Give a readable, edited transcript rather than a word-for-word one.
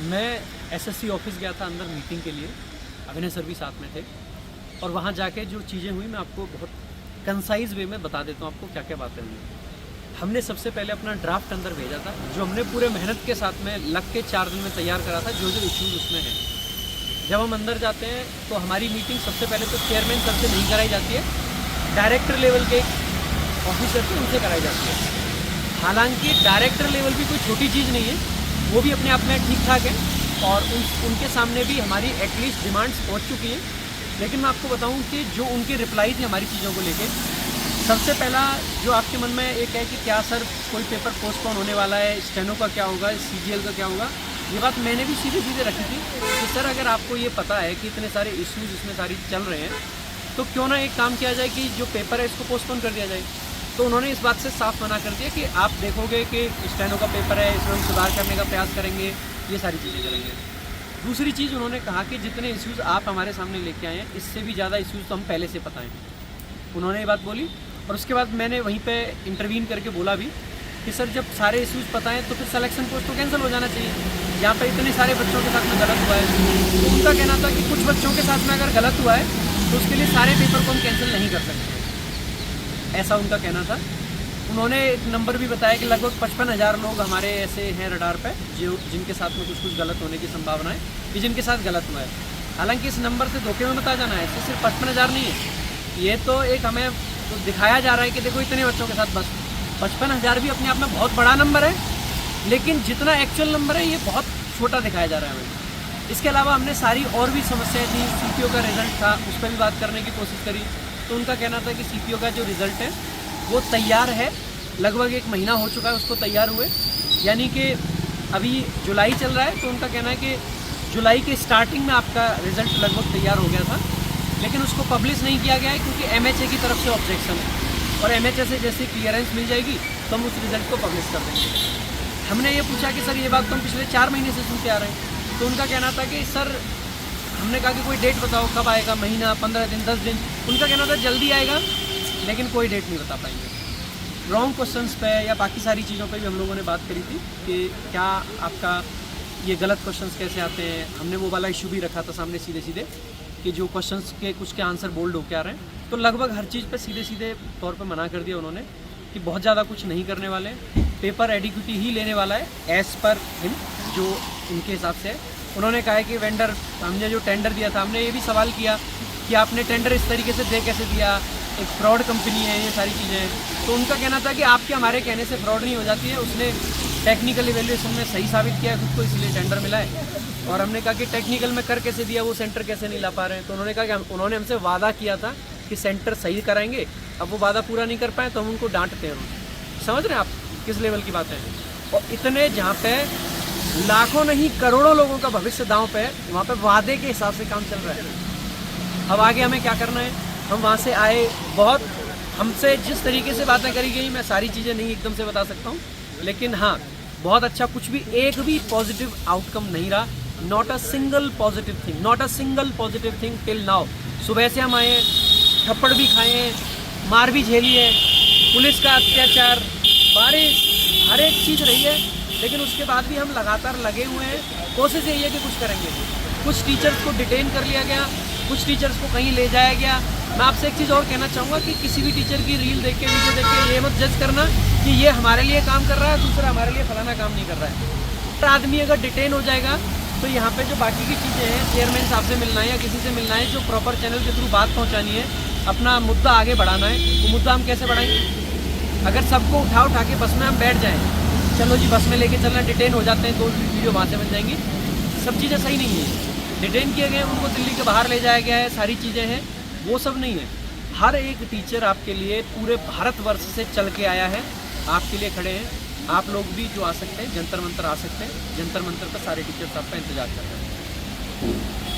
मैं SSC office गया था अंदर मीटिंग के लिए, अभिनय सर भी साथ में थे, और वहाँ जाके जो चीज़ें हुई मैं आपको बहुत कंसाइज वे में बता देता हूँ आपको क्या क्या बातें हुई। हमने सबसे पहले अपना ड्राफ्ट अंदर भेजा था, जो हमने पूरे मेहनत के साथ में लग के 4 दिन में तैयार करा था, जो जो इश्यूज उसमें हैं। जब हम अंदर जाते हैं तो हमारी मीटिंग सबसे पहले तो चेयरमैन सर से नहीं कराई जाती है, डायरेक्टर लेवल के ऑफिसर से उनसे कराई जाती है। हालांकि डायरेक्टर लेवल भी कोई छोटी चीज़ नहीं है, वो भी अपने आप में ठीक ठाक है, और उनके सामने भी हमारी एटलीस्ट डिमांड्स पहुंच चुकी हैं। लेकिन मैं आपको बताऊं कि जो उनके रिप्लाई थे हमारी चीज़ों को लेके, सबसे पहला जो आपके मन में एक है कि क्या सर कोई पेपर पोस्टपोन होने वाला है, स्टेनो का क्या होगा, सीजीएल का क्या होगा। ये बात मैंने भी सीधे सीधे रखी थी कि सर अगर आपको ये पता है कि इतने सारे इश्यूज इसमें सारी चल रहे हैं, तो क्यों ना एक काम किया जाए कि जो पेपर है इसको पोस्टपोन कर दिया जाए। तो उन्होंने इस बात से साफ मना कर दिया कि आप देखोगे कि स्टेनो का पेपर है, इसमें हम सुधार करने का प्रयास करेंगे, ये सारी चीज़ें करेंगे। दूसरी चीज़ उन्होंने कहा कि जितने इश्यूज़ आप हमारे सामने लेके आए हैं, इससे भी ज़्यादा इश्यूज़ तो हम पहले से पता हैं। उन्होंने ये बात बोली, और उसके बाद मैंने वहीं पे इंटरवीन करके बोला भी कि सर जब सारे इश्यूज़ पता हैं तो फिर सिलेक्शन पोस्ट तो कैंसिल हो जाना चाहिए। यहाँ पे इतने सारे बच्चों के साथ में गलत हुआ है, तो उनका कहना था कि कुछ बच्चों के साथ में अगर गलत हुआ है तो उसके लिए सारे पेपर को हम कैंसिल नहीं कर सकते, ऐसा उनका कहना था। उन्होंने एक नंबर भी बताया कि लगभग 55,000 लोग हमारे ऐसे हैं रडार पे जो जिनके साथ में कुछ गलत होने की संभावना है, कि जिनके साथ गलत हुआ है। हालांकि इस नंबर से धोखे में बता जाना है, इससे सिर्फ 55,000 नहीं है, ये तो एक हमें तो दिखाया जा रहा है कि देखो इतने बच्चों के साथ बस 55,000 भी अपने आप में बहुत बड़ा नंबर है, लेकिन जितना एक्चुअल नंबर है ये बहुत छोटा दिखाया जा रहा है हमें। इसके अलावा हमने सारी और भी समस्याएं थी, सीपीओ का रिज़ल्ट था, उस पर भी बात करने की कोशिश करी। तो उनका कहना था कि सीपीओ का जो रिज़ल्ट है वो तैयार है, लगभग 1 महीना हो चुका है उसको तैयार हुए, यानी कि अभी जुलाई चल रहा है। तो उनका कहना है कि जुलाई के स्टार्टिंग में आपका रिज़ल्ट लगभग तैयार हो गया था, लेकिन उसको पब्लिश नहीं किया गया है क्योंकि एमएचए की तरफ से ऑब्जेक्शन है, और एमएचए से जैसे क्लियरेंस मिल जाएगी तो हम उस रिज़ल्ट को पब्लिश कर देंगे। हमने ये पूछा कि सर ये बात तो हम पिछले 4 महीने से सुनते आ रहे हैं। तो उनका कहना था कि सर, हमने कहा कि कोई डेट बताओ कब आएगा, महीना, 15 दिन, 10 दिन। उनका कहना था जल्दी आएगा, लेकिन कोई डेट नहीं बता पाएंगे। रॉन्ग क्वेश्चंस पे या बाकी सारी चीज़ों पे भी हम लोगों ने बात करी थी कि क्या आपका ये गलत क्वेश्चंस कैसे आते हैं। हमने वो वाला इशू भी रखा था सामने सीधे सीधे कि जो क्वेश्चंस के कुछ के आंसर बोल्ड होके आ रहे हैं। तो लगभग हर चीज़ पे सीधे सीधे तौर पे मना कर दिया उन्होंने कि बहुत ज़्यादा कुछ नहीं करने वाले, पेपर एडिक्विटी ही लेने वाला है एज़ पर हिम, जो उनके हिसाब से है। उन्होंने कहा है कि वेंडर, हमने जो टेंडर दिया था, हमने ये भी सवाल किया कि आपने टेंडर इस तरीके से दे कैसे दिया, एक फ्रॉड कंपनी है, ये सारी चीज़ें हैं। तो उनका कहना था कि आपके हमारे कहने से फ्रॉड नहीं हो जाती है, उसने टेक्निकल इवेल्युएशन में सही साबित किया है खुद को, इसलिए टेंडर मिला है। और हमने कहा कि टेक्निकल में कर कैसे दिया, वो सेंटर कैसे नहीं ला पा रहे हैं। तो उन्होंने कहा कि उन्होंने हमसे वादा किया था कि सेंटर सही कराएंगे, अब वो वादा पूरा नहीं कर पाए तो हम उनको डांटते हैं। समझ रहे हैं आप किस लेवल की बात है। और इतने जहाँ पे लाखों नहीं करोड़ों लोगों का भविष्य दांव पे है, वहाँ पे वादे के हिसाब से काम चल रहा है। अब आगे हमें क्या करना है, हम वहाँ से आए, बहुत हमसे जिस तरीके से बातें करी गई, मैं सारी चीज़ें नहीं एकदम से बता सकता हूँ, लेकिन हाँ बहुत अच्छा, कुछ भी एक भी पॉजिटिव आउटकम नहीं रहा। Not a single positive thing, not a single positive thing till now. सुबह से हम आए, थप्पड़ भी खाए हैं, मार भी झेली है, पुलिस का अत्याचार, बारिश, हर एक चीज़ रही है, लेकिन उसके बाद भी हम लगातार लगे हुए हैं। कोशिश यही है कि कुछ करेंगे। कुछ टीचर्स को डिटेन कर लिया गया, कुछ टीचर्स को कहीं ले जाया गया। मैं आपसे एक चीज़ और कहना चाहूँगा कि किसी भी टीचर की रील देख के, वीडियो देख के ये मत जज करना कि ये हमारे लिए काम कर रहा है, दूसरा हमारे लिए फलाना काम नहीं कर रहा है। आदमी अगर डिटेन हो जाएगा तो यहाँ पे जो बाकी की चीज़ें हैं, चेयरमैन साहब से मिलना है या किसी से मिलना है, जो प्रॉपर चैनल के थ्रू बात पहुँचानी है, अपना मुद्दा आगे बढ़ाना है, वो मुद्दा हम कैसे बढ़ाएंगे? अगर सबको उठा के बस में हम बैठ जाएँ, चलो जी बस में लेके चलना, डिटेन हो जाते हैं तो वीडियो वहाँ से बन जाएंगी। सब चीज़ें सही नहीं है। डिटेन किए गए, उनको दिल्ली के बाहर ले जाया गया है, सारी चीज़ें हैं, वो सब नहीं है। हर एक टीचर आपके लिए पूरे भारतवर्ष से चल के आया है, आपके लिए खड़े हैं। आप लोग भी जो आ सकते हैं, जंतर मंतर आ सकते हैं। जंतर मंतर पर सारे टीचर्स आपका इंतजार कर रहे हैं।